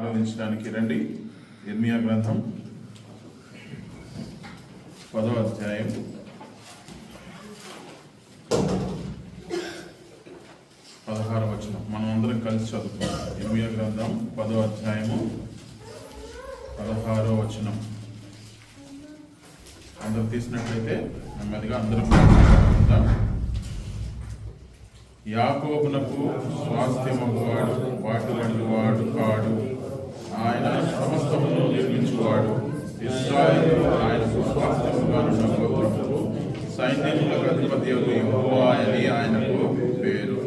ఆరాధించడానికి రండి. ఇర్మియా గ్రంథం 10వ అధ్యాయం 16వ వచనం మనం అందరం కలిసి చదువుతాం. ఇర్మియా గ్రంథం 10వ అధ్యాయము 16వ వచనం. అందరూ తీసినట్లయితే నెమ్మదిగా అందరం చదువుకుందాం. యాకోబునకు స్వాస్థ్యమగువాడు వాడు కాడు, ఆయన సమస్తమును నిర్మించువాడు. ఇశ్రాయేలు ఆయనకు స్వాస్థ్యముగానున్న గోత్రముకు సైన్యములకు అధిపతియగు యెహోవా అని ఆయనకు పేరు.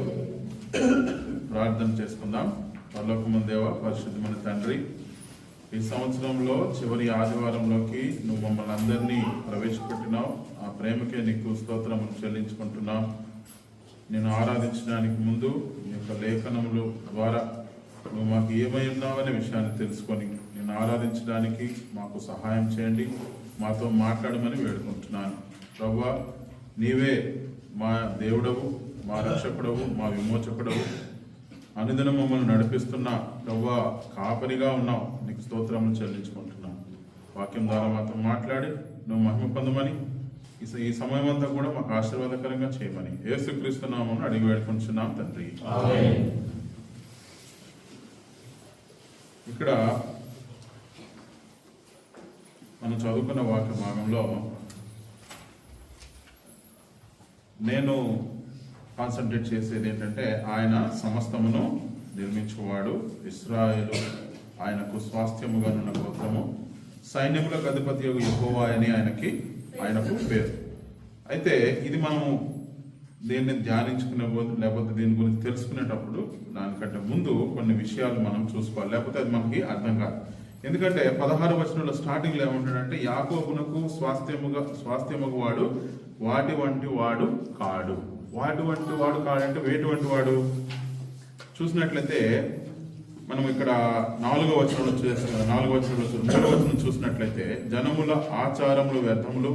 ప్రార్థన చేసుకుందాం. పరలోకమందు దేవ, పరిశుద్ధమైన తండ్రి, ఈ సంవత్సరంలో చివరి ఆదివారంలోకి నువ్వు మమ్మల్ని అందరినీ ప్రవేశపెట్టినావు. ఆ ప్రేమకే నీకు స్తోత్రములు చెల్లించుకుంటున్నావు. నేను ఆరాధించడానికి ముందు నీ యొక్క లేఖనముల ద్వారా నువ్వు మాకు ఏమై ఉన్నావనే విషయాన్ని తెలుసుకొని నేను ఆరాధించడానికి మాకు సహాయం చేయండి. మాతో మాట్లాడమని వేడుకుంటున్నాను. ప్రభువా, నీవే మా దేవుడవు, మా రక్షకుడవు, మా విమోచకుడవు. అనుదినం మమ్మల్ని నడిపిస్తున్నా ప్రభువా, కాపరిగా ఉన్నావు. నీకు స్తోత్రములు చెల్లించుకుంటున్నాను. వాక్యం ద్వారా మాతో మాట్లాడి నువ్వు మహిమ పొందమని, ఈ సమయం అంతా కూడా మాకు ఆశీర్వాదకరంగా చేయమని యేసుక్రీస్తు నామమున అడిగి వేడుకుంటున్నాం తండ్రి. ఇక్కడ మనం చదువుకున్న వాక్య భాగంలో నేను కాన్సన్ట్రేట్ చేసేది ఏంటంటే, ఆయన సమస్తమును నిర్మించువాడు, ఇశ్రాయేలు ఆయనకు స్వాస్థ్యముగానున్న గోత్రము, సైన్యములకు అధిపతి యెహోవా అని ఆయనకు పేరు. అయితే ఇది మనము దీన్ని ధ్యానించుకునే లేకపోతే దీని గురించి తెలుసుకునేటప్పుడు దానికంటే ముందు కొన్ని విషయాలు మనం చూసుకోవాలి, లేకపోతే అది మనకి అర్థం కాదు. ఎందుకంటే 16వ వచనంలో స్టార్టింగ్లో ఏమంటాడంటే, యాకోబునకు స్వాస్థ్యముగు వాడు వాటి వంటి వాడు కాడు. వాటి వంటి వాడు కాడంటే వేటి వంటి వాడు చూసినట్లయితే మనం ఇక్కడ 4వ వచనంలో చూస్తాం. 4వ వచనంలో 3వ వచనం చూసినట్లయితే, జనముల ఆచారములు వ్యర్థములు,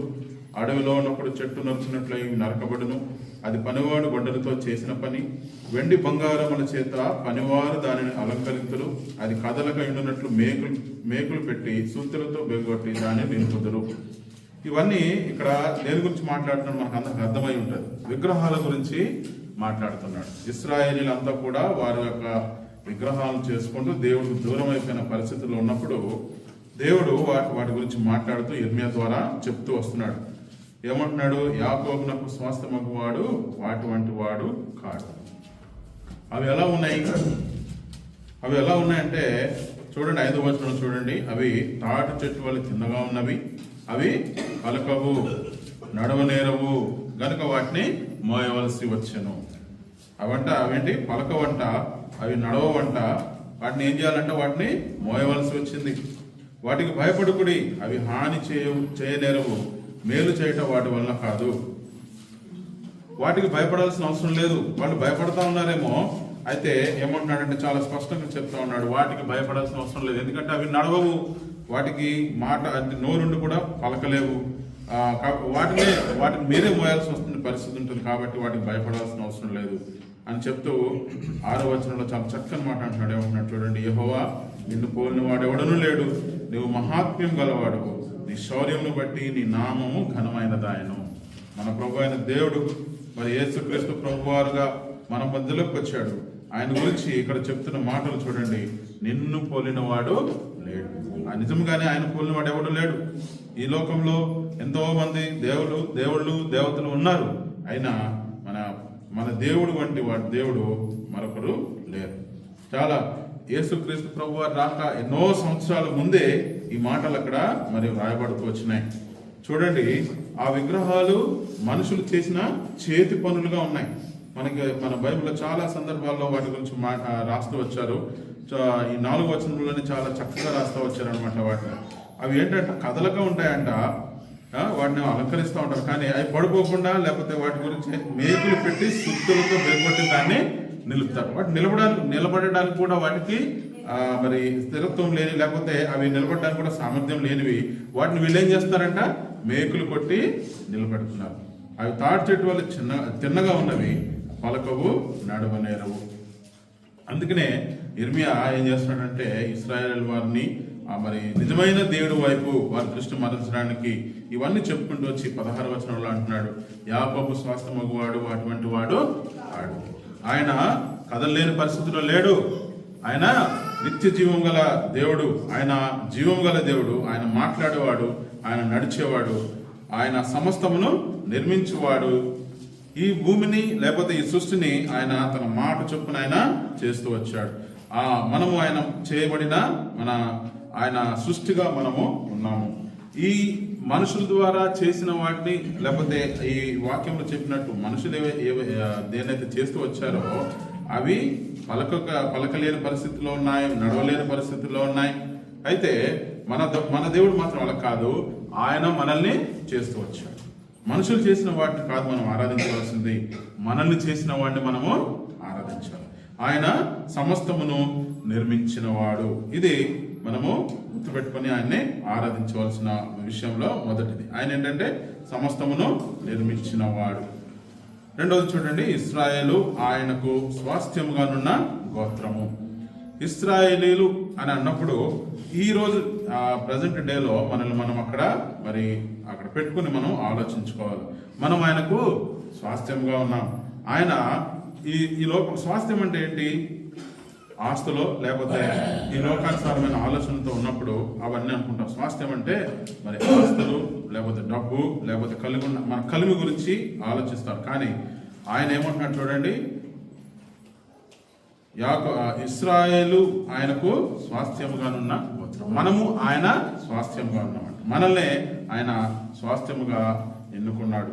అడవిలో ఉన్నప్పుడు చెట్టు నరుచినట్లయి నరకబడును, అది పనివాడు గొడ్డలతో చేసిన పని, వెండి బంగారముల చేత పనివారు దానిని అలంకరింతులు, అది కదలక ఎండునట్లు మేకులు పెట్టి సూత్తులతో బెగొట్టి దాన్ని నిలుపుదురు. ఇవన్నీ ఇక్కడ దేని గురించి మాట్లాడుతున్నాడు మనకు అందరికి అర్థమై ఉంటుంది. విగ్రహాల గురించి మాట్లాడుతున్నాడు. ఇశ్రాయేలీలంతా కూడా వారి యొక్క విగ్రహాలను చేసుకుంటూ దేవుడికి దూరం అయిపోయిన పరిస్థితుల్లో ఉన్నప్పుడు దేవుడు వాటి గురించి మాట్లాడుతూ ఇర్మియా ద్వారా చెప్తూ వస్తున్నాడు. ఏమంటున్నాడు? యాకోబునకు స్వాస్థ్యమగు వాడు వాటి వంటి వాడు కాడు. అవి ఎలా ఉన్నాయంటే చూడండి, 5వ వచనం చూడండి. అవి తాటి చెట్టు వల్ల తిన్నగా ఉన్నవి, అవి పలకవు, నడవనేరవు గనుక వాటిని మోయవలసి వచ్చెను. అవేంటి? పలకవంట, అవి నడవంట. వాటిని ఏం చేయాలంటే వాటిని మోయవలసి వచ్చింది. వాటికి భయపడుకుడి, అవి హాని చేయనేరవు, మేలు చేయటం వాటి వల్ల కాదు. వాటికి భయపడాల్సిన అవసరం లేదు. వాళ్ళు భయపడతా ఉన్నారేమో. అయితే ఏమంటున్నాడంటే చాలా స్పష్టంగా చెప్తా ఉన్నాడు, వాటికి భయపడాల్సిన అవసరం లేదు. ఎందుకంటే అవి నడవవు, వాటికి మాట నోరుండి కూడా పలకలేవు. వాటిని మీరే మోయాల్సి వస్తున్న పరిస్థితి ఉంటుంది. కాబట్టి వాటికి భయపడాల్సిన అవసరం లేదు అని చెప్తూ 6వ వచనంలో చాలా చక్కని మాట అంటున్నాడు. ఏమంటున్నాడు చూడండి, యెహోవా నిన్ను పోలిన వాడు ఎవడనూ లేడు, నువ్వు మహాత్మ్యం గలవాడు, నీ శౌర్యమును బట్టి నీ నామము ఘనమైనదాయను. మన ప్రభు అయిన దేవుడు మరి యేసుక్రీస్తు ప్రభువారుగా మన మధ్యలోకి వచ్చాడు. ఆయన గురించి ఇక్కడ చెప్తున్న మాటలు చూడండి, నిన్ను పోలిన వాడు లేడు. నిజంగానే ఆయన పోలిన వాడు ఎవడు లేడు. ఈ లోకంలో ఎంతో మంది దేవుళ్ళు దేవతలు ఉన్నారు. అయినా మన దేవుడు వంటి వాడు దేవుడు మరొకరు లేరు. చాలా యేసుక్రీస్తు ప్రభువారు రాక ఎన్నో సంవత్సరాల ముందే ఈ మాటలు అక్కడ మరి రాయబడుతూ వచ్చినాయి. చూడండి, ఆ విగ్రహాలు మనుషులు చేసిన చేతి పనులుగా ఉన్నాయి. మన బైబిల్లో చాలా సందర్భాల్లో వాటి గురించి రాస్తూ వచ్చారు. ఈ 4వ వచనంలోనే చాలా చక్కగా రాస్తూ వచ్చారనమాట. వాటిని అవి ఏంటంటే కదలక ఉంటాయంట, వాటిని అలంకరిస్తూ ఉంటారు. కానీ అవి పడిపోకుండా లేకపోతే వాటి గురించి మేకులు పెట్టి సుత్తులతో బెగొట్టి దాన్ని నిలుపుతారు. వాటి నిలబడడానికి కూడా వాటికి మరి స్థిరత్వం లేని, లేకపోతే అవి నిలబడడానికి కూడా సామర్థ్యం లేనివి. వాటిని వీళ్ళు ఏం చేస్తారంట? మేకులు కొట్టి నిలబెడుతున్నారు. అవి తాటి చెట్టు వల్ల తిన్నగా ఉన్నవి, పలకవు, నడవనేరవు. అందుకనే ఇర్మియా ఏం చేస్తున్నాడంటే ఇశ్రాయేల్ వారిని మరి నిజమైన దేవుడి వైపు వారి దృష్టి మరల్చడానికి ఇవన్నీ చెప్పుకుంటూ వచ్చి 16వ వచనంలో అంటున్నాడు, యాకోబు స్వాస్థ్యమగువాడు అటువంటి వాడు ఆడు. ఆయన కదలలేని పరిస్థితిలో లేడు. ఆయన నిత్య జీవం గల దేవుడు, ఆయన జీవం గల దేవుడు, ఆయన మాట్లాడేవాడు, ఆయన నడిచేవాడు, ఆయన సమస్తమును నిర్మించేవాడు. ఈ భూమిని లేకపోతే ఈ సృష్టిని ఆయన తన మాట చొప్పున ఆయన చేస్తూ వచ్చాడు. మనము ఆయన చేయబడిన ఆయన సృష్టిగా మనము ఉన్నాము. ఈ మనుషుల ద్వారా చేసిన వాటిని లేకపోతే ఈ వాక్యంలో చెప్పినట్టు మనుషులు దేనైతే చేస్తూ వచ్చారో అవి పలకలేని పరిస్థితిలో ఉన్నాయి, నడవలేని పరిస్థితుల్లో ఉన్నాయి. అయితే మన దేవుడు మాత్రం అలా కాదు. ఆయన మనల్ని చేస్తూ వచ్చాడు. మనుషులు చేసిన వాటిని కాదు మనం ఆరాధించవలసింది, మనల్ని చేసిన వాడిని మనము ఆరాధించాలి. ఆయన సమస్తమును నిర్మించిన వాడు. ఇది మనము గుర్తుపెట్టుకొని ఆయన్ని ఆరాధించవలసిన విషయంలో మొదటిది. ఆయన ఏంటంటే సమస్తమును నిర్మించిన వాడు. రెండవది చూడండి, ఇశ్రాయేలు ఆయనకు స్వాస్థ్యముగానున్న గోత్రము. ఇశ్రాయేలీలు అని అన్నప్పుడు ఈ రోజు ప్రజెంట్ డేలో మనల్ని మనం అక్కడ పెట్టుకుని మనం ఆలోచించుకోవాలి. మనం ఆయనకు స్వాస్థ్యంగా ఉన్నాం. ఆయన ఈ లోక స్వాస్థ్యం అంటే ఏంటి? ఆస్తులో లేకపోతే ఈ లోకానుసారమైన ఆలోచనతో ఉన్నప్పుడు అవన్నీ అనుకుంటాం. స్వాస్థ్యం అంటే మరి ఆస్తులు లేకపోతే డబ్బు లేకపోతే మన కలిమి గురించి ఆలోచిస్తారు. కానీ ఆయన ఏమంటున్నాడు చూడండి, ఇశ్రాయేలు ఆయనకు స్వాస్థ్యముగానున్న గోత్రం. మనము ఆయన స్వాస్థ్యంగా ఉన్నామంట. మనల్ని ఆయన స్వాస్థ్యముగా ఎన్నుకున్నాడు.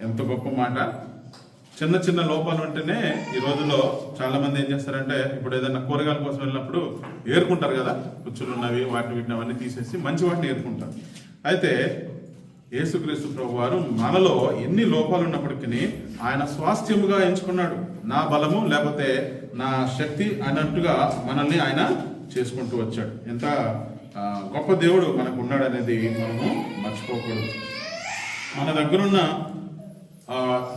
ఎంత గొప్ప మాట. చిన్న చిన్న లోపాలు ఉంటేనే ఈ రోజుల్లో చాలా మంది ఏం చేస్తారంటే, ఇప్పుడు ఏదైనా కూరగాయల కోసం వెళ్ళినప్పుడు ఏరుకుంటారు కదా, పుచ్చులు ఉన్నవి వీటిని అవన్నీ తీసేసి మంచి వాటిని ఏరుకుంటారు. అయితే యేసుక్రీస్తు ప్రభు వారు మనలో ఎన్ని లోపాలు ఉన్నప్పటికీ ఆయన స్వాస్థ్యముగా ఎంచుకున్నాడు. నా బలము లేకపోతే నా శక్తి అన్నట్టుగా మనల్ని ఆయన చేసుకుంటూ వచ్చాడు. ఎంత గొప్ప దేవుడు మనకు ఉన్నాడు అనేది మనము మర్చిపోకూడదు. మన దగ్గరున్న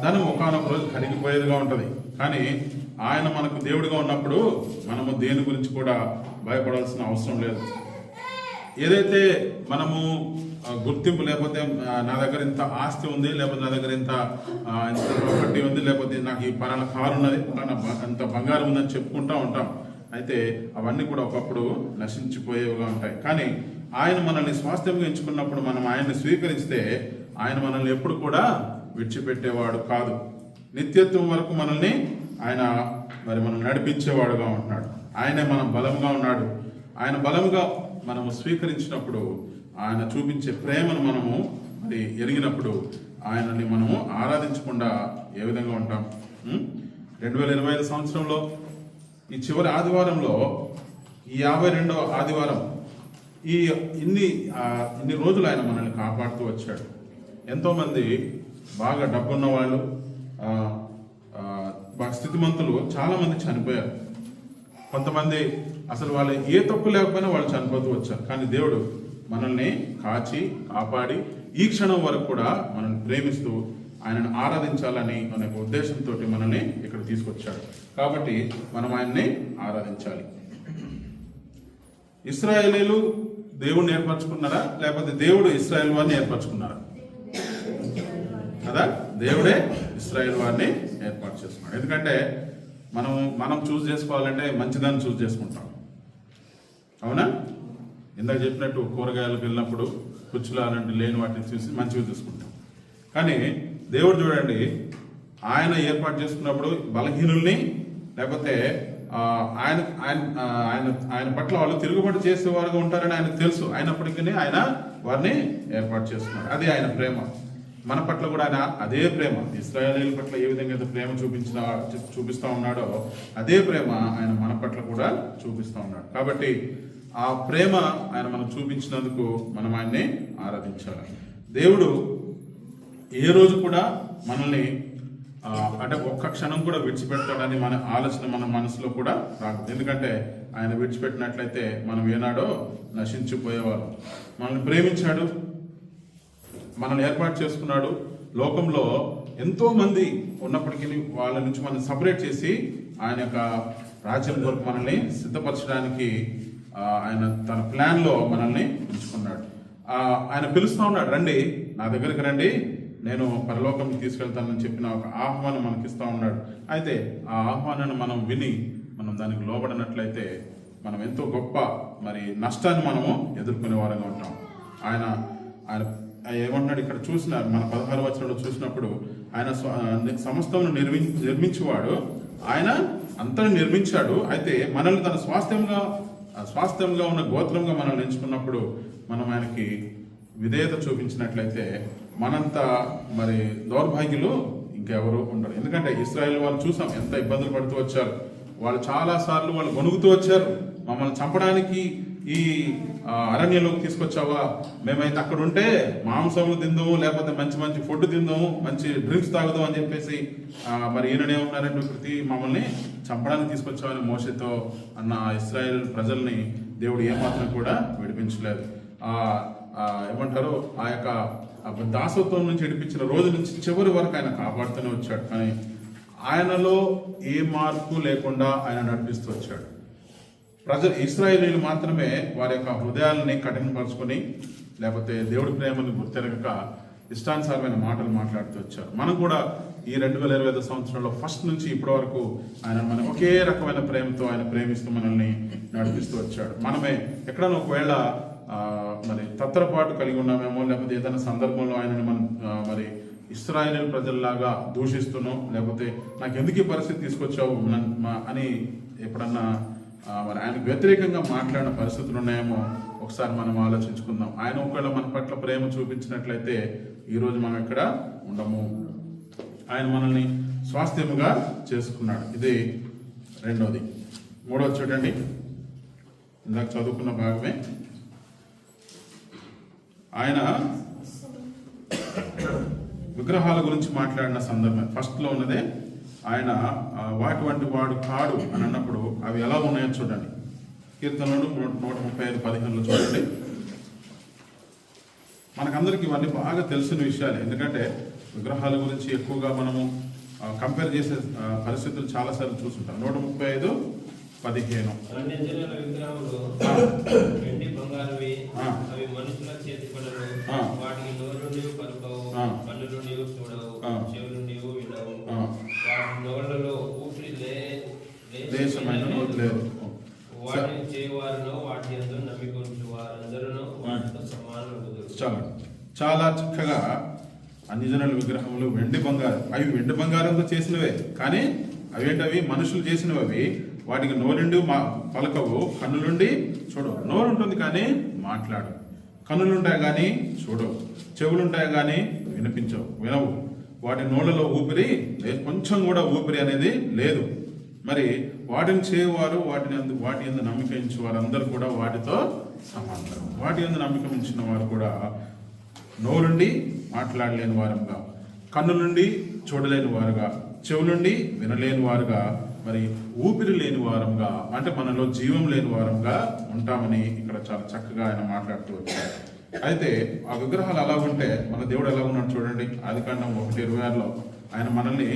ధనం ఒకానొక రోజు కరిగిపోయేదిగా ఉంటుంది. కానీ ఆయన మనకు దేవుడిగా ఉన్నప్పుడు మనము దేని గురించి కూడా భయపడాల్సిన అవసరం లేదు. ఏదైతే మనము గుర్తింపు లేకపోతే నా దగ్గర ఇంత ఆస్తి ఉంది, లేకపోతే నా దగ్గర ఇంత ప్రాపర్టీ ఉంది, లేకపోతే నాకు ఈ పలానా కారు ఉన్నది, అంత బంగారం ఉందని చెప్పుకుంటా ఉంటాం. అయితే అవన్నీ కూడా ఒకప్పుడు నశించిపోయేవిగా ఉంటాయి. కానీ ఆయన మనల్ని స్వాస్థ్యంగా ఎంచుకున్నప్పుడు మనం ఆయన్ని స్వీకరిస్తే ఆయన మనల్ని ఎప్పుడు కూడా విడిచిపెట్టేవాడు కాదు. నిత్యత్వం వరకు మనల్ని ఆయన మనం నడిపించేవాడుగా ఉంటున్నాడు. ఆయనే మనం బలంగా ఉన్నాడు. ఆయన బలంగా మనము స్వీకరించినప్పుడు ఆయన చూపించే ప్రేమను మనము ఎరిగినప్పుడు ఆయనని మనము ఆరాధించకుండా ఏ విధంగా ఉంటాం? 2025 సంవత్సరంలో ఈ చివరి ఆదివారంలో ఈ 52వ ఆదివారం ఇన్ని రోజులు ఆయన మనల్ని కాపాడుతూ వచ్చాడు. ఎంతోమంది బాగా డబ్బున్న వాళ్ళు బాగా స్థితిమంతులు చాలా మంది చనిపోయారు. కొంతమంది అసలు వాళ్ళు ఏ తప్పు లేకపోయినా వాళ్ళు చనిపోతూ వచ్చారు. కానీ దేవుడు మనల్ని కాపాడి ఈ క్షణం వరకు కూడా మనల్ని ప్రేమిస్తూ ఆయనను ఆరాధించాలని అనే ఉద్దేశంతో మనల్ని ఇక్కడ తీసుకొచ్చాడు. కాబట్టి మనం ఆయన్ని ఆరాధించాలి. ఇశ్రాయేలీలు దేవుడిని ఏర్పరచుకున్నారా, లేకపోతే దేవుడు ఇశ్రాయేల్ వారిని ఏర్పరచుకున్నారా? కదా, దేవుడే ఇశ్రాయేల్ వారిని ఏర్పాటు చేసుకున్నాడు. ఎందుకంటే మనం చూస్ చేసుకోవాలంటే మంచిదాన్ని చూస్ చేసుకుంటాం. అవునా? ఇందాక చెప్పినట్టు కూరగాయలకు వెళ్ళినప్పుడు పుచ్చులు అలాంటి లేని వాటిని చూసి మంచిగా తీసుకుంటాం. కానీ దేవుడు చూడండి, ఆయన ఏర్పాటు చేసుకున్నప్పుడు బలహీనుల్ని లేకపోతే ఆయన పట్ల వాళ్ళు తిరుగుబాటు చేసేవారుగా ఉంటారని ఆయనకు తెలుసు. అయినప్పటికీ ఆయన వారిని ఏర్పాటు చేసుకున్నాడు. అది ఆయన ప్రేమ. మన పట్ల కూడా ఆయన అదే ప్రేమ, ఇశ్రాయేలీయుల పట్ల ఏ విధంగా అయితే ప్రేమ చూపిస్తూ ఉన్నాడో అదే ప్రేమ ఆయన మన పట్ల కూడా చూపిస్తూ ఉన్నాడు. కాబట్టి ఆ ప్రేమ ఆయన మనం చూపించినందుకు మనం ఆయన్ని ఆరాధించాలి. దేవుడు ఏ రోజు కూడా మనల్ని అంటే ఒక్క క్షణం కూడా విడిచిపెడతాడని మన ఆలోచన మన మనసులో కూడా రాదు. ఎందుకంటే ఆయన విడిచిపెట్టినట్లయితే మనం ఏనాడో నశించిపోయేవారు. మనల్ని ప్రేమించాడు, మనల్ని ఏర్పాటు చేసుకున్నాడు. లోకంలో ఎంతో మంది ఉన్నప్పటికీ వాళ్ళ నుంచి మనం సపరేట్ చేసి ఆయన యొక్క రాజ్యం కొరకు మనల్ని సిద్ధపరచడానికి ఆయన తన ప్లాన్లో మనల్ని ఉంచుకున్నాడు. ఆయన పిలుస్తూ ఉన్నాడు, రండి నా దగ్గరికి రండి, నేను పరలోకంకి తీసుకెళ్తానని చెప్పిన ఒక ఆహ్వానం మనకిస్తూ ఉన్నాడు. అయితే ఆ ఆహ్వానాన్ని మనం విని మనం దానికి లోబడినట్లయితే మనం ఎంతో గొప్ప మరి నష్టాన్ని మనము ఎదుర్కొనే వారంగా ఉంటాం. ఆయన ఆయన ఏమంటున్నాడు ఇక్కడ చూసినారు, మన 16వ వచనంలో చూసినప్పుడు ఆయన సమస్తమును నిర్మించేవాడు, ఆయన అంతని నిర్మించాడు. అయితే మనల్ని తన స్వాస్థ్యంగా ఉన్న గోత్రంగా మనల్ని ఎంచుకున్నప్పుడు మనం ఆయనకి విధేయత చూపించినట్లయితే మనంత మరి దౌర్భాగ్యులు ఇంకెవరు ఉండరు. ఎందుకంటే ఇశ్రాయేల్ వాళ్ళు చూసాం ఎంత ఇబ్బందులు పడుతూ వచ్చారు. వాళ్ళు చాలా సార్లు వాళ్ళు గొనుగుతూ వచ్చారు, మమ్మల్ని చంపడానికి ఈ అరణ్యంలోకి తీసుకొచ్చావా, మేమైతే అక్కడ ఉంటే మాంసములు తిందాము, లేకపోతే మంచి మంచి ఫుడ్ తిందాము, మంచి డ్రింక్స్ తాగుదాం అని చెప్పేసి మరి ఈయననే ఉన్నారంటే ప్రతి మమ్మల్ని చంపడానికి తీసుకొచ్చామని మోషేతో అన్న ఇశ్రాయేల్ ప్రజల్ని దేవుడు ఏమాత్రం కూడా విడిపించలేదు. ఏమంటారు, ఆ యొక్క దాసత్వం నుంచి విడిపించిన రోజు నుంచి చివరి వరకు ఆయన కాపాడుతూనే వచ్చాడు. కానీ ఆయనలో ఏ మార్పు లేకుండా ఆయన నడిపిస్తూ వచ్చాడు. ఇశ్రాయేలీయులు మాత్రమే వారి యొక్క హృదయాలని కఠినపరుచుకొని లేకపోతే దేవుడి ప్రేమను గుర్తెరగక ఇష్టానుసారమైన మాటలు మాట్లాడుతూ వచ్చారు. మనం కూడా ఈ 2025 సంవత్సరంలో ఫస్ట్ నుంచి ఇప్పటి వరకు ఆయన మనం ఒకే రకమైన ప్రేమతో ఆయన ప్రేమిస్తూ మనల్ని నడిపిస్తూ వచ్చాడు. మనమే ఎక్కడైనా ఒకవేళ మరి తత్తరపాటు కలిగి ఉన్నామేమో, లేకపోతే ఏదైనా సందర్భంలో ఆయనని మనం మరి ఇశ్రాయేలు ప్రజల్లాగా దూషిస్తున్నాం, లేకపోతే నాకు ఎందుకు ఈ పరిస్థితి తీసుకొచ్చావు అని ఎప్పుడన్నా మరి ఆయనకు వ్యతిరేకంగా మాట్లాడిన పరిస్థితులు ఉన్నాయేమో ఒకసారి మనం ఆలోచించుకుందాం. ఆయన ఒకవేళ మన పట్ల ప్రేమ చూపించినట్లయితే ఈరోజు మనం ఇక్కడ ఉండము. ఆయన మనల్ని స్వాస్థ్యముగా చేసుకున్నాడు. ఇది రెండోది. మూడోది చూడండి, ఇందాక చదువుకున్న భాగమే. ఆయన విగ్రహాల గురించి మాట్లాడిన సందర్భం ఫస్ట్లో ఉన్నదే. ఆయన వాటి వంటి వాడు కాడు అని అన్నప్పుడు అవి ఎలా ఉన్నాయో చూడండి. కీర్తనలు 135:15 చూడండి. మనకందరికి ఇవన్నీ బాగా తెలిసిన విషయాలే, ఎందుకంటే విగ్రహాల గురించి ఎక్కువగా మనము కంపేర్ చేసే పరిస్థితులు చాలాసార్లు చూస్తుంటాం. 135:15 లేదు. చాలా చక్కగా అన్ని జనుల విగ్రహములు వెండి బంగారం, అవి వెండి బంగారంతో చేసినవే, కానీ అవేంటవి మనుషులు చేసినవి. అవి వాటికి నోరుండి పలకవు, కన్నులుండి చూడవు. నోరు ఉంటుంది కానీ మాట్లాడు, కన్నులుంటాయి కానీ చూడవు, చెవులుంటాయి కానీ వినవు. వాటి నోళ్ళలో ఊపిరి కొంచెం కూడా ఊపిరి అనేది లేదు. మరి వాటిని చేయవారు, వాటి యందు నమ్మిక ఉంచే వారందరూ కూడా వాటితో సమానం. వాటి యందు నమ్మిక ఉంచిన వారు కూడా నోరుండి మాట్లాడలేని వారుగా, కన్నులుండి చూడలేని వారుగా, చెవులుండి వినలేని వారుగా, మరి ఊపిరి లేని వారంగా, అంటే మనలో జీవం లేని వారంగా ఉంటామని ఇక్కడ చాలా చక్కగా ఆయన మాట్లాడుతూ వచ్చారు. అయితే ఆ విగ్రహాలు అలా ఉంటే మన దేవుడు ఎలా ఉన్నాడు చూడండి. ఆదికాండం 1:26 ఆయన మనల్ని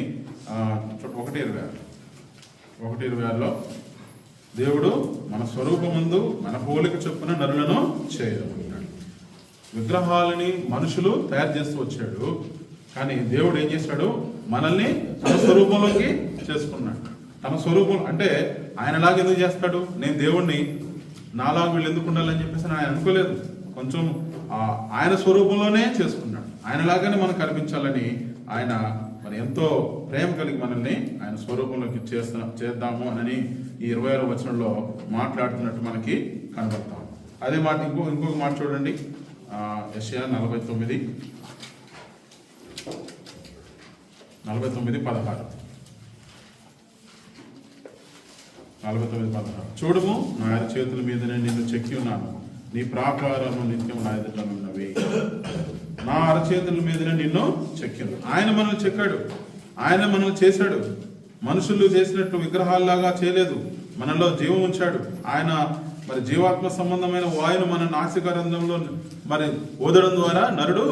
1:26 దేవుడు మన స్వరూపమందు మన పోలిక చొప్పున నరులను చేయగలుగుతాడు. విగ్రహాలని మనుషులు తయారు చేస్తూ వచ్చాడు, కానీ దేవుడు ఏం చేశాడు, మనల్ని తన స్వరూపంలోకి చేసుకున్నాడు. తన స్వరూపం అంటే ఆయనలాగా ఎందుకు చేస్తాడు, నేను దేవుణ్ణి నాలాగా వీళ్ళు ఎందుకు ఉండాలని చెప్పేసి ఆయన అనుకోలేదు. కొంచెం ఆయన స్వరూపంలోనే చేసుకున్నాడు. ఆయనలాగానే మనకు కనిపించాలని ఆయన మరి ఎంతో ప్రేమ కలిగి మనల్ని ఆయన స్వరూపంలోకి చేద్దాము అని ఈ 26వ వచనంలో మాట్లాడుతున్నట్టు మనకి కనబడతాం. అదే మాట ఇంకొక మాట చూడండి, యెషయా 49:16 చూడము, నా చేతుల మీదనే నిన్ను చెక్కి ఉన్నాను, నీ ప్రాకారము నిత్యం నా ఎదుట ఉన్నవి. నా అరచేతుల మీదనే నిన్ను చెక్కాను. ఆయన మనల్ని చెక్కాడు, ఆయన మనల్ని చేశాడు. మనుషులు చేసినట్టు విగ్రహాల్లాగా చేయలేదు, మనలో జీవం ఉంచాడు. ఆయన మరి జీవాత్మ సంబంధమైన వాయును మన నాసికారంధ్రంలో మరి ఊదడం ద్వారా నరుడు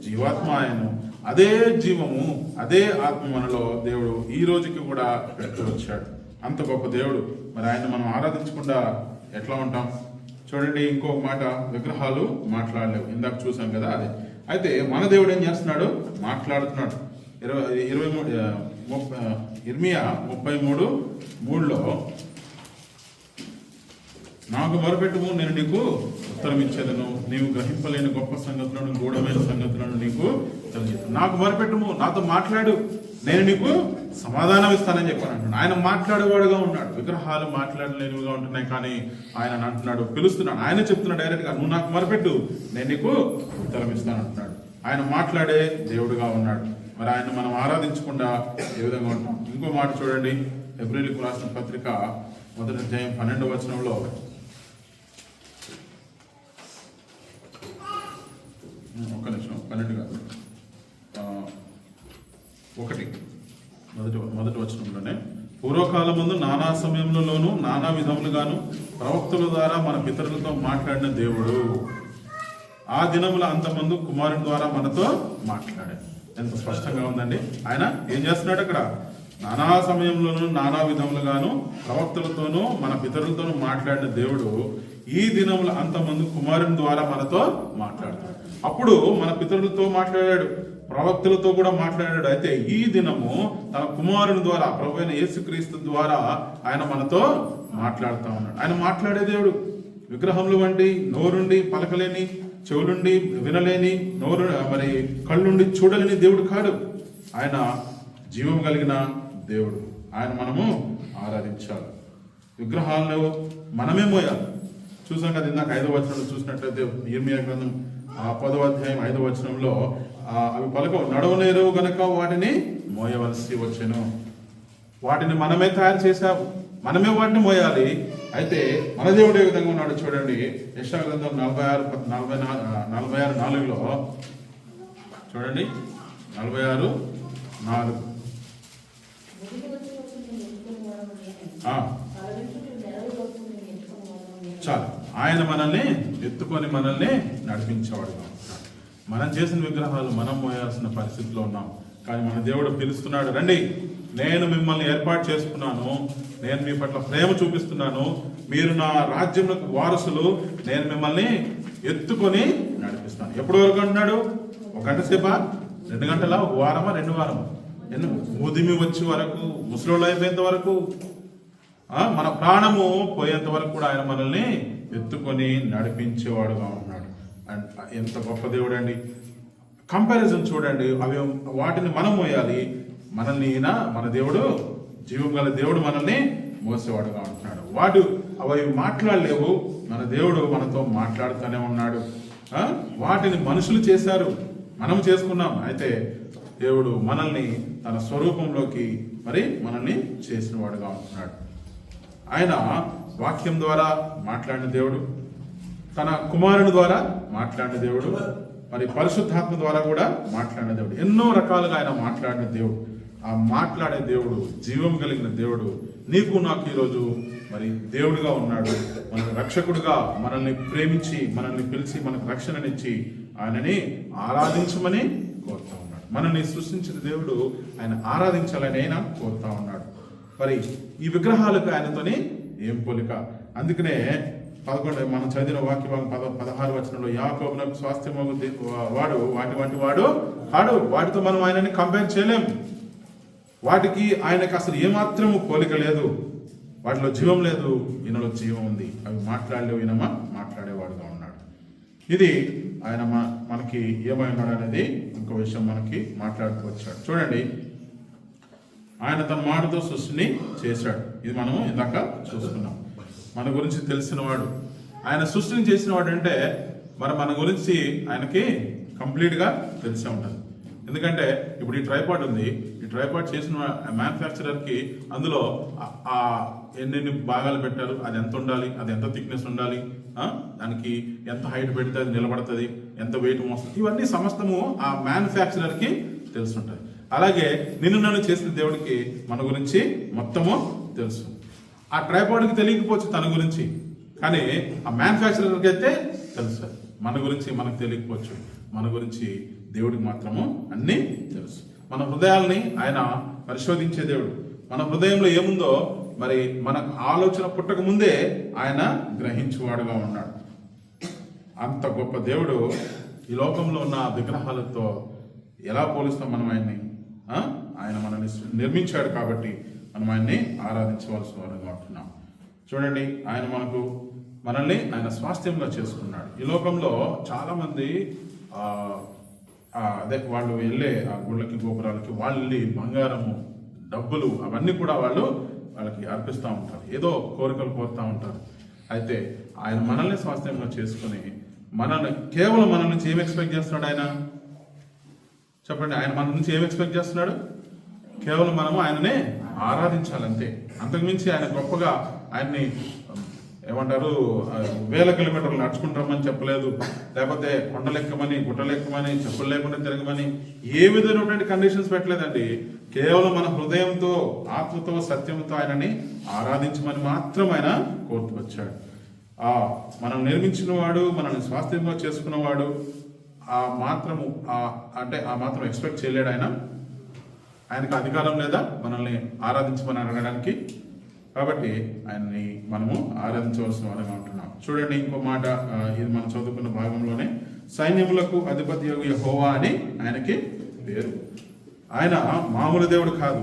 జీవాత్మ ఆయను. అదే జీవము, అదే ఆత్మ మనలో దేవుడు ఈ రోజుకి కూడా పెడుతూ వచ్చాడు. అంత గొప్ప దేవుడు మరి ఆయన మనం ఆరాధించకుండా ఎట్లా ఉంటాం? చూడండి, ఇంకొక మాట, విగ్రహాలు మాట్లాడలేవు. ఇందాక చూసాం కదా అదే. అయితే మన దేవుడు ఏం చేస్తున్నాడు? మాట్లాడుతున్నాడు. ఇర్మియా 33:3లో నాకు మొరపెట్టుము, నేను నీకు ఉత్తరం ఇచ్చేదను, నీవు గ్రహింపలేని గొప్ప సంగతులను, గూఢమైన సంగతులను నీకు తెలియజేస్తాను. నాకు మొరపెట్టుము, నాతో మాట్లాడు, నేను నీకు సమాధానం ఇస్తానని చెప్పాను అంటున్నాడు. ఆయన మాట్లాడేవాడుగా ఉన్నాడు. విగ్రహాలు మాట్లాడలేనివిగా ఉంటున్నాయి, కానీ ఆయన అంటున్నాడు, పిలుస్తున్నాడు. ఆయన చెప్తున్నాడు డైరెక్ట్గా, నువ్వు నాకు మొరపెట్టు, నేను నీకు ఉత్తరం ఇస్తాను అంటున్నాడు. ఆయన మాట్లాడే దేవుడుగా ఉన్నాడు. మరి ఆయన మనం ఆరాధించకుండా ఏ విధంగా ఉంటాం? ఇంకో మాట చూడండి, హెబ్రీయులకు రాసిన పత్రిక 1వ అధ్యాయం 12వ వచనంలో, ఒక్క నిమిషం, 12 కాదు, 1 మొదటి వచనంలోనే, పూర్వకాలమందు నానా సమయములలోనూ నానా విధములుగాను ప్రవక్తల ద్వారా మన పితరులతో మాట్లాడిన దేవుడు ఆ దినముల అంతమందు కుమారుని ద్వారా మనతో మాట్లాడాడు. ఎంత స్పష్టంగా ఉందండి. ఆయన ఏం చేస్తున్నాడు అక్కడ? నానా సమయంలోనూ నానా విధములుగాను ప్రవక్తలతోనూ మన పితరులతోనూ మాట్లాడిన దేవుడు ఈ దినముల అంతమందు కుమారుని ద్వారా మనతో మాట్లాడతాడు. అప్పుడు మన పితరులతో మాట్లాడాడు, ప్రవక్తలతో కూడా మాట్లాడాడు. అయితే ఈ దినము తన కుమారుని ద్వారా, ప్రభువైన యేసుక్రీస్తు ద్వారా ఆయన మనతో మాట్లాడుతూ ఉన్నాడు. ఆయన మాట్లాడే దేవుడు. విగ్రహములు వంటి, నోరుండి పలకలేని, చెవులుండి వినలేని, నోరు మరి కళ్ళుండి చూడలేని దేవుడు కాడు. ఆయన జీవం కలిగిన దేవుడు. ఆయన మనము ఆరాధించాలి. విగ్రహాలను మనమే మోయాలి. చూసాం కదా ఇందాక 5వ వచనంలో చూసినట్లయితే, ఇర్మియా గ్రంథం 10వ అధ్యాయం 5వ వచనంలో, అవి పలకవు, నడవలేరు గనక వాటిని మోయవలసి వచ్చెను. వాటిని మనమే తయారు చేశాము, మనమే వాటిని మోయాలి. అయితే మన దేవుడు ఏ విధంగా ఉన్నాడు చూడండి. యెషయా గ్రంథం 46:4లో చూడండి, 46:4. చాలు, ఆయన మనల్ని ఎత్తుకొని మనల్ని నడిపించేవాడుగా ఉంటాడు. మనం చేసిన విగ్రహాలు మనం మోయాల్సిన పరిస్థితిలో ఉన్నాం, కానీ మన దేవుడు పిలుస్తున్నాడు, రండి, నేను మిమ్మల్ని ఏర్పాటు చేసుకున్నాను, నేను మీ పట్ల ప్రేమ చూపిస్తున్నాను, మీరు నా రాజ్యంలోకి వారసులు, నేను మిమ్మల్ని ఎత్తుకొని నడిపిస్తాను. ఎప్పటి వరకు అంటున్నాడు? 1 గంట సేపా, 2 గంటలా, 1 వారమా, 2 వారమా? ముదిమి వచ్చే వరకు, ముసలోళ్ళు అయిపోయేంత వరకు, మన ప్రాణము పోయేంత వరకు కూడా ఆయన మనల్ని ఎత్తుకొని నడిపించేవాడుగా ఉన్నాడు. ఎంత గొప్ప దేవుడు అండి. కంపారిజన్ చూడండి, అవి వాటిని మనం మోయాలి, మనల్ని మన దేవుడు జీవం గల దేవుడు మనల్ని మోసేవాడుగా ఉంటున్నాడు. అవి మాట్లాడలేవు, మన దేవుడు మనతో మాట్లాడుతూనే ఉన్నాడు. వాటిని మనుషులు చేశారు, మనం చేసుకున్నాం. అయితే దేవుడు మనల్ని తన స్వరూపంలోకి మరి మనల్ని చేసిన వాడుగా ఉంటున్నాడు. ఆయన వాక్యం ద్వారా మాట్లాడిన దేవుడు, తన కుమారుని ద్వారా మాట్లాడిన దేవుడు, మరి పరిశుద్ధాత్మ ద్వారా కూడా మాట్లాడిన దేవుడు. ఎన్నో రకాలుగా ఆయన మాట్లాడిన దేవుడు. ఆ మాట్లాడే దేవుడు, జీవం కలిగిన దేవుడు నీకు నాకు ఈరోజు మరి దేవుడుగా ఉన్నాడు. మనకు రక్షకుడుగా మనల్ని ప్రేమించి, మనల్ని పిలిచి, మనకు రక్షణనిచ్చి ఆయనని ఆరాధించమని కోరుతా ఉన్నాడు. మనల్ని సృష్టించిన దేవుడు ఆయన ఆరాధించాలని ఆయన కోరుతా ఉన్నాడు. మరి ఈ విగ్రహాలకు ఆయనతోని ఏం పోలిక? అందుకనే 11 మనం చదివిన వాక్య భాగం 16 వచనంలో, యాకోబునకు స్వాస్థ్యమగు వాడు వాటి వంటి వాడు కాడు. వాటితో మనం ఆయనని కంపేర్ చేయలేం. వాటికి ఆయనకు అసలు ఏమాత్రము పోలిక లేదు. వాటిలో జీవం లేదు, ఈయనలో జీవం ఉంది. అవి మాట్లాడలేవు, ఈయనమా మాట్లాడేవాడుగా ఉన్నాడు. ఇది ఆయన మనకి ఏమై ఉన్నాడు అనేది ఇంకో విషయం మనకి మాట్లాడుతూ వచ్చాడు. చూడండి, ఆయన తన మాటతో సృష్టిని చేశాడు. ఇది మనం ఇందాక చూసుకున్నాం. మన గురించి తెలిసినవాడు, ఆయన సృష్టిని చేసిన వాడు అంటే మరి మన గురించి ఆయనకి కంప్లీట్గా తెలిసే ఉంటుంది. ఎందుకంటే ఇప్పుడు ఈ ట్రైపాడ్ ఉంది, ఈ ట్రైపాడ్ చేసిన మ్యానుఫ్యాక్చరర్కి అందులో ఎన్నెన్ని భాగాలు పెట్టారు, అది ఎంత ఉండాలి, అది ఎంత థిక్నెస్ ఉండాలి, దానికి ఎంత హైట్ పెడితే అది నిలబడుతుంది, ఎంత వెయిట్ మోస్తుంది, ఇవన్నీ సమస్తము ఆ మ్యానుఫ్యాక్చరర్కి తెలుసుంటుంది. అలాగే నన్ను చేసిన దేవుడికి మన గురించి మొత్తము తెలుసు. ఆ ట్రైపాడ్కి తెలియకపోవచ్చు తన గురించి, కానీ ఆ మ్యానుఫ్యాక్చరర్కి అయితే తెలుసు. మన గురించి మనకు తెలియకపోవచ్చు, మన గురించి దేవుడికి మాత్రము అన్నీ తెలుసు. మన హృదయాల్ని ఆయన పరిశోధించే దేవుడు. మన హృదయంలో ఏముందో మరి మనకు ఆలోచన పుట్టక ముందే ఆయన గ్రహించువాడుగా ఉన్నాడు. అంత గొప్ప దేవుడు ఈ లోకంలో ఉన్న విగ్రహాలతో ఎలా పోలుస్తాం మనం ఆయన్ని? ఆయన మనల్ని నిర్మించాడు కాబట్టి మనం ఆయన్ని ఆరాధించవలసిన వారంగా ఉంటున్నాం. చూడండి, ఆయన మనల్ని ఆయన స్వాస్థ్యంగా చేసుకున్నాడు. ఈ లోకంలో చాలా మంది అదే వాళ్ళు వెళ్ళే ఆ గుళ్ళకి గోపురాలకి వాళ్ళు వెళ్ళి బంగారము, డబ్బులు అవన్నీ కూడా వాళ్ళకి అర్పిస్తూ ఉంటారు, ఏదో కోరికలు కోరుతూ ఉంటారు. అయితే ఆయన మనల్ని స్వాస్థ్యంగా చేసుకుని కేవలం మన నుంచి ఏం ఎక్స్పెక్ట్ చేస్తున్నాడు ఆయన? చెప్పండి, ఆయన మన నుంచి ఏం ఎక్స్పెక్ట్ చేస్తున్నాడు? కేవలం మనము ఆయననే ఆరాధించాలంతే. అంతకుమించి ఆయన గొప్పగా ఆయన్ని ఏమంటారు, వేల కిలోమీటర్లు నడుచుకుంటామని చెప్పలేదు, లేకపోతే కొండలెక్కమని గుట్టలెక్కమని చెప్పులు లేకుండా తిరగమని ఏ విధమైనటువంటి కండిషన్స్ పెట్టలేదండి. కేవలం మన హృదయంతో, ఆత్మతో, సత్యంతో ఆయనని ఆరాధించమని మాత్రం ఆయన కోరుతూ వచ్చాడు. మనం నిర్మించిన వాడు, మనల్ని స్వాస్థ్యంగా చేసుకున్నవాడు ఆ మాత్రం ఎక్స్పెక్ట్ చేయలేడు. ఆయనకు అధికారం లేదా మనల్ని ఆరాధించమని అడగడానికి? కాబట్టి ఆయన్ని మనము ఆరాధించవలసిన వారంగా ఉంటున్నాం. చూడండి, ఇంకో మాట, ఇది మనం చదువుకున్న భాగంలోనే, సైన్యములకు అధిపతి యెహోవా అని ఆయనకి పేరు. ఆయన మామూలు దేవుడు కాదు,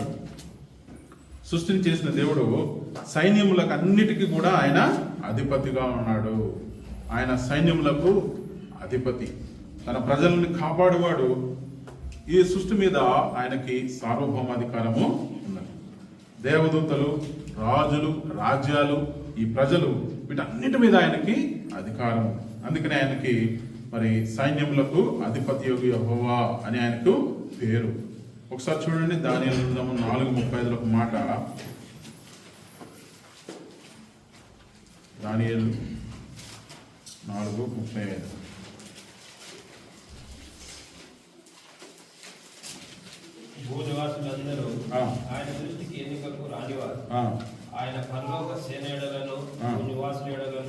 సృష్టిని చేసిన దేవుడు. సైన్యములకు అన్నిటికీ కూడా ఆయన అధిపతిగా ఉన్నాడు. ఆయన సైన్యములకు అధిపతి, తన ప్రజలను కాపాడువాడు. ఈ సృష్టి మీద ఆయనకి సార్వభౌమాధికారము ఉన్నది. దేవదూతలు, రాజులు, రాజ్యాలు, ఈ ప్రజలు, వీటన్నిటి మీద ఆయనకి అధికారం. అందుకనే ఆయనకి మరి సైన్యములకు అధిపతి యెహోవా అని ఆయనకు పేరు. ఒకసారి చూడండి, దానియేలు 4:35 ఒక మాట. దానియేలు 4:35. భూనివాసులందరూ ఆయన దృష్టికి ఎన్నికకు రానివారు. ఆయన పరలోక సేనలను భూనివాసులను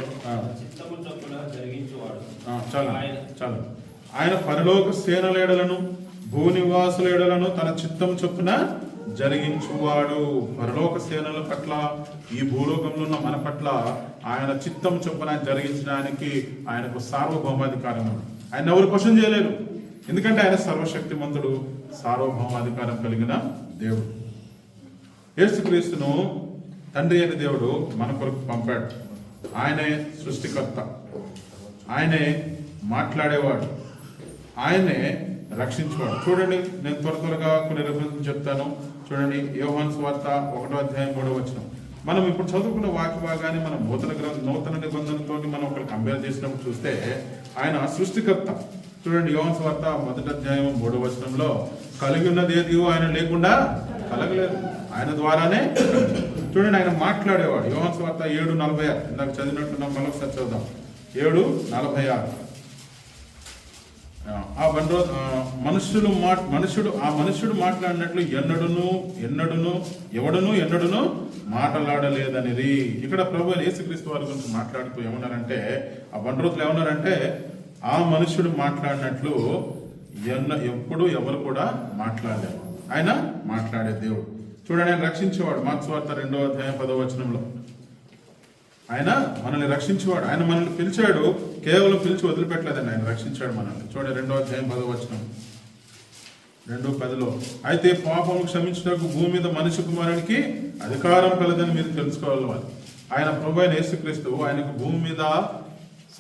చిత్తము చొప్పున జరిగించువాడు. చాలు. ఆయన పరలోక సేనలేడలను భూనివాసులేడలను తన చిత్తం చొప్పున జరిగించువాడు. పరలోక సేనల పట్ల, ఈ భూలోకంలో ఉన్న మన పట్ల ఆయన చిత్తం చొప్పున జరిగించడానికి ఆయనకు సార్వభౌమాధికారం ఉంది. ఆయన ఎవరు క్వశ్చన్ చేయలేరు, ఎందుకంటే ఆయన సర్వశక్తిమంతుడు, సార్వభౌమాధికారం కలిగిన దేవుడు. యేసుక్రీస్తును తండ్రి అయిన దేవుడు మన కొరకు పంపాడు. ఆయనే సృష్టికర్త, ఆయనే మాట్లాడేవాడు, ఆయనే రక్షించేవాడు. చూడండి, నేను త్వరగా కొన్ని రిఫరెన్స్ చెప్తాను. చూడండి, యోహాను సువార్త 1:3. మనం ఇప్పుడు చదువుకున్న వాక్య భాగాన్ని మనం నూతన నిబంధనతో మనం ఒకరు కంపేర్ చేసినప్పుడు చూస్తే ఆయన సృష్టికర్త. చూడండి, యోహాను సువార్త 1:3 కలిగి ఉన్నది ఏది ఆయన లేకుండా కలగలేదు, ఆయన ద్వారానే. చూడండి, ఆయన మాట్లాడేవాడు. యోహాను సువార్త 7:46 ఇందాక చదివినట్టున్నాం, మరొకసారి చదువుదాం. 7:46. మనుష్యుడు మాట్లాడినట్లు ఎన్నడూను మాట్లాడలేదనిది. ఇక్కడ ప్రభు యేసుక్రీస్తు వారి గురించి మాట్లాడుతూ ఏమన్నారంటే, ఆ బండ్రోతులు ఏమన్నారంటే, ఆ మనుష్యుడు మాట్లాడినట్లు ఎప్పుడు ఎవరు కూడా మాట్లాడలేరు. ఆయన మాట్లాడే దేవుడు. చూడండి, ఆయన రక్షించేవాడు. మార్కు వార్త 2:10 ఆయన మనల్ని రక్షించేవాడు. ఆయన మనల్ని పిలిచాడు, కేవలం పిలిచి వదిలిపెట్టలేదండి, ఆయన రక్షించాడు మనల్ని. చూడండి, 2:10 2:10 అయితే పాపము క్షమించుటకు భూమి మీద మనిషి కుమారునికి అధికారం కలదని మీరు తెలుసుకోవాలి. ఆయన ప్రభు అయిన యేసుక్రీస్తు, ఆయనకు భూమి మీద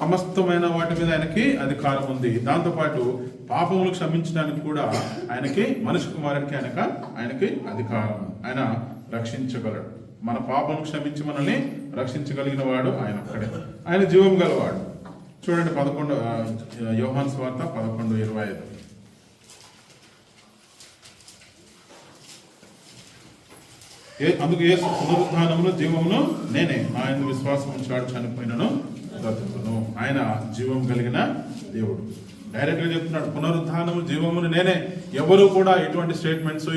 సమస్తమైన వాటి మీద ఆయనకి అధికారం ఉంది. దాంతోపాటు పాపములు క్షమించడానికి కూడా ఆయనకి, మనిషి కుమారునికి ఆయనకి అధికారం. ఆయన రక్షించగలడు. మన పాపం క్షమించి మనల్ని రక్షించగలిగిన వాడు ఆయన ఒక్కడే. ఆయన జీవం గలవాడు. చూడండి, యోహాను సువార్త 11:25. అందుకు యేసు పునరుత్థానమును జీవమును నేనే, ఆయన విశ్వాసం ఉంచాడు చనిపోయినను బ్రతుకును. ఆయన జీవం కలిగిన దేవుడు. డైరెక్ట్ గా చెప్తున్నాడు, పునరుత్థానము జీవమును నేనే. ఎవరు కూడా ఎటువంటి స్టేట్మెంట్స్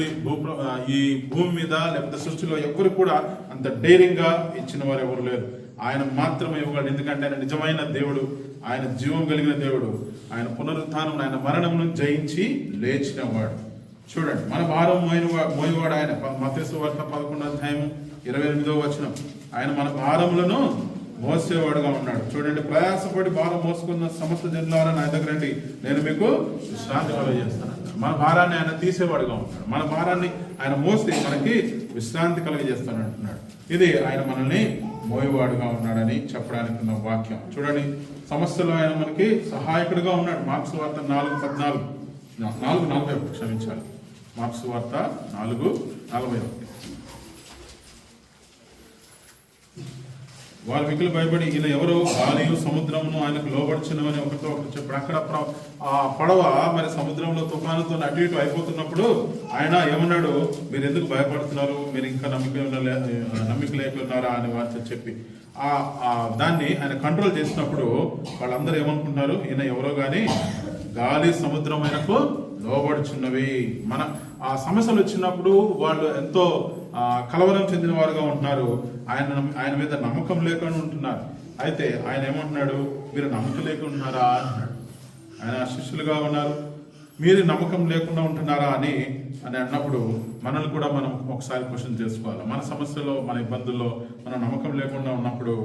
ఈ భూమి మీద లేకపోతే సృష్టిలో ఎవరు కూడా అంత డైరింగ్ గా ఇచ్చిన వారు ఎవరు లేరు. ఆయన మాత్రమే ఇవ్వగలడు. ఎందుకంటే ఆయన నిజమైన దేవుడు, ఆయన జీవం కలిగిన దేవుడు. ఆయన పునరుత్థానం, ఆయన మరణమును జయించి లేచిన వాడు. చూడండి, మన భారం మోయవాడు ఆయన. మత్తయి సువార్త 11 28వ వచనం, ఆయన మన భారములను మోసేవాడుగా ఉన్నాడు. చూడండి, ప్రయాసపడి భారం మోసుకున్న సమస్త జనులారా నా దగ్గర రండి, నేను మీకు విశ్రాంతి కలుగజేస్తాను. మన భారాన్ని ఆయన తీసేవాడుగా ఉంటాడు. మన భారాన్ని ఆయన మోస్తే మనకి విశ్రాంతి కలుగజేస్తాను అంటున్నాడు. ఇది ఆయన మనల్ని మోయేవాడుగా ఉన్నాడని చెప్పడానికి ఉన్న వాక్యం. చూడండి, సమస్యలో ఆయన మనకి సహాయకుడిగా ఉన్నాడు. మార్క్స్ వార్త 4:41 క్షమించాలి. మార్క్స్ వార్త 4:41. వారు మిగిలి భయపడి ఈయన ఎవరు, గాలియు సముద్రమును ఆయనకు లోబడుచున్నవని ఒకరితో ఒకరు చెప్పాడు. అక్కడ ఆ పడవ మరి సముద్రంలో తుఫానుతో అటు ఇటు అయిపోతున్నప్పుడు ఆయన ఏమన్నాడు, మీరు ఎందుకు భయపడుతున్నారు, మీరు ఇంకా నమ్మిక లేకున్నారా అని వారితో చెప్పి దాన్ని ఆయన కంట్రోల్ చేసినప్పుడు వాళ్ళందరూ ఏమనుకుంటున్నారు, ఈయన ఎవరో గాని గాలి సముద్రం ఆయనకు లోబడుచున్నవి. మన ఆ సమస్యలు వచ్చినప్పుడు వాళ్ళు ఎంతో కలవరం చెందిన వారుగా ఉంటున్నారు. ఆయన మీద నమ్మకం లేకుండా ఉంటున్నారు. అయితే ఆయన ఏమంటున్నాడు, మీరు నమ్మకం లేకున్నారా అంటున్నాడు. ఆయన శిష్యులుగా ఉన్నారు, మీరు నమ్మకం లేకుండా ఉంటున్నారా అని అన్నప్పుడు మనల్ని కూడా మనం ఒకసారి క్వశ్చన్ చేసుకోవాలి. మన సమస్యలో, మన ఇబ్బందుల్లో మనం నమ్మకం లేకుండా ఉన్నప్పుడు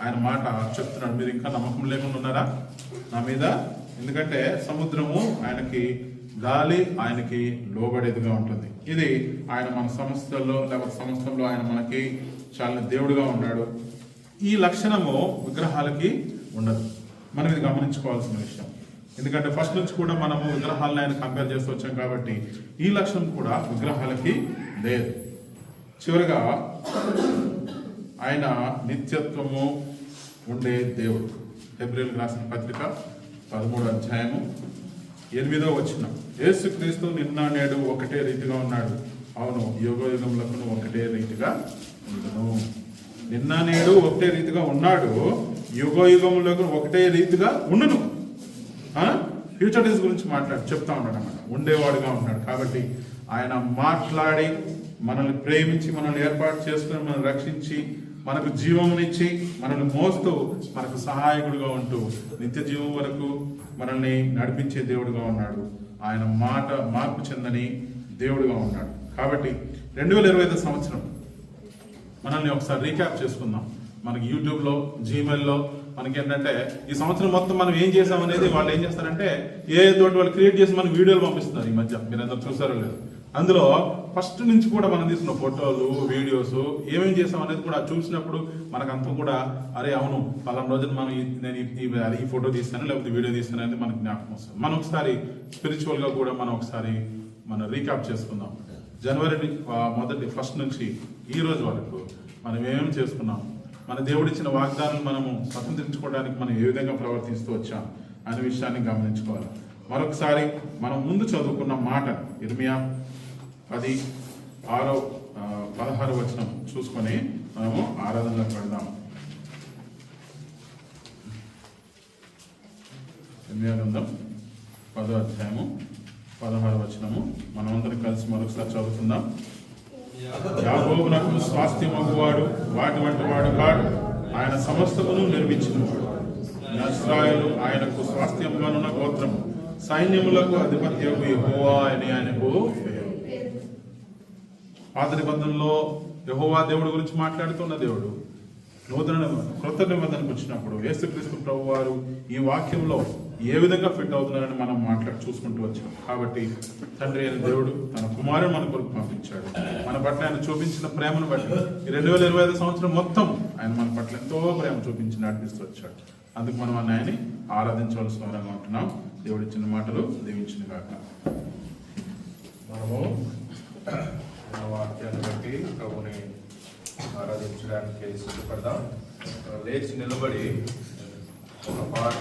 ఆయన మాట చెప్తున్నాడు, మీరు ఇంకా నమ్మకం లేకుండా ఉన్నారా నా మీద? ఎందుకంటే సముద్రము ఆయనకి, గాలి ఆయనకి లోబడేదిగా ఉంటుంది. ఇది ఆయన మన సమస్యల్లో లేకపోతే సమస్యల్లో ఆయన మనకి చాలా దేవుడుగా ఉన్నాడు. ఈ లక్షణము విగ్రహాలకి ఉండదు. మనం ఇది గమనించుకోవాల్సిన విషయం. ఎందుకంటే ఫస్ట్ నుంచి కూడా మనము విగ్రహాలను ఆయన కంపేర్ చేస్తూ వచ్చాం కాబట్టి ఈ లక్షణం కూడా విగ్రహాలకి లేదు. చివరిగా ఆయన నిత్యత్వము ఉండే దేవుడు. హెబ్రీయులకు రాసిన పత్రిక 13వ అధ్యాయము 8వ వచనం, యేసుక్రీస్తు నిన్న నేడు ఒకటే రీతిగా ఉన్నాడు, అవును యుగయుగములకు ఒకటే రీతిగా ఉండను. నిన్న నేడు ఒకటే రీతిగా ఉన్నాడు, యుగయుగములకు ఒకటే రీతిగా ఉండును. ఫ్యూచర్ డేస్ గురించి చెప్తా ఉన్నాడు అన్నమాట. ఉండేవాడుగా ఉన్నాడు. కాబట్టి ఆయన మాట్లాడి మనల్ని ప్రేమించి మనల్ని ఏర్పాటు చేసుకుని మనల్ని రక్షించి మనకు జీవమునిచ్చి మనల్ని మోస్తూ మనకు సహాయకుడిగా ఉంటూ నిత్య జీవం వరకు మనల్ని నడిపించే దేవుడుగా ఉన్నాడు. ఆయన మాట మార్పు చెందని దేవుడుగా ఉన్నాడు. కాబట్టి 2025 సంవత్సరం మనల్ని ఒకసారి రీక్యాప్ చేసుకుందాం. మనకి యూట్యూబ్లో, జీమెయిల్లో మనకి ఏంటంటే ఈ సంవత్సరం మొత్తం మనం ఏం చేసాం అనేది వాళ్ళు ఏం చేస్తారంటే తోటి వాళ్ళు క్రియేట్ చేసి మనకి వీడియోలు పంపిస్తున్నారు. ఈ మధ్య మీరు అందరూ చూసారో లేదు. అందులో ఫస్ట్ నుంచి కూడా మనం తీసుకున్న ఫోటోలు, వీడియోస్ ఏమేం చేసాం అనేది కూడా చూసినప్పుడు మనకంతా కూడా అరే అవును పలానా రోజున మనం నేను ఈ ఫోటో తీస్తాను లేకపోతే వీడియో తీస్తాను అనేది మనకు జ్ఞాపకం వస్తుంది. మనం ఒకసారి స్పిరిచువల్గా కూడా మనం ఒకసారి మనం రీక్యాప్ చేసుకుందాం. జనవరి ఫస్ట్ నుంచి ఈ రోజు వరకు మనం ఏమేమి చేసుకున్నాం, మన దేవుడిచ్చిన వాగ్దానాలు మనము స్వతంత్రించుకోవడానికి మనం ఏ విధంగా ప్రవర్తిస్తూ వచ్చాం అనే విషయాన్ని గమనించుకోవాలి. మరొకసారి మనం ముందు చదువుకున్న మాట ఇర్మియా 10:16 వచనం చూసుకొని మనము ఆరాధనలోకి వెళ్దాం. ఇర్మియా గ్రంథం 10వ అధ్యాయము 16వ వచనము మనమందరం కలిసి మరొకసారి చదువుకుందాం. యాకోబునకు స్వాస్థ్యమగువాడు వాటి వంటి వాడు కాడు, ఆయన సమస్తమును నిర్మించినవాడు. ఇశ్రాయేలు ఆయనకు స్వాస్థ్యముగానున్న గోత్రము, సైన్యములకు అధిపత్యము యెహోవా అని ఆయనకు. పాత నిబంధనలో యెహోవా దేవుడి గురించి మాట్లాడుతున్న దేవుడు క్రొత్త నిబంధనకు వచ్చినప్పుడు యేసుక్రీస్తు ప్రభు వారు ఈ వాక్యంలో ఏ విధంగా ఫిట్ అవుతున్నారని మనం చూసుకుంటూ వచ్చాం. కాబట్టి తండ్రి అయిన దేవుడు తన కుమారుడు మన కొరకు పంపించాడు. మన పట్ల ఆయన చూపించిన ప్రేమను బట్టి ఈ 2025 సంవత్సరం మొత్తం ఆయన మన పట్ల ఎంతో ప్రేమ చూపించి నడిపిస్తూ వచ్చాడు. అందుకు మనం ఆయన్ని ఆరాధించవలసిన వారంగా ఉంటున్నాం. దేవుడు ఇచ్చిన మాటలు దీవించిన కాక మనము వాక్యాన్ని బట్టి ప్రభుని ఆరాధించడానికి సిద్ధపడదాం. లేచి నిలబడి ఒక పాట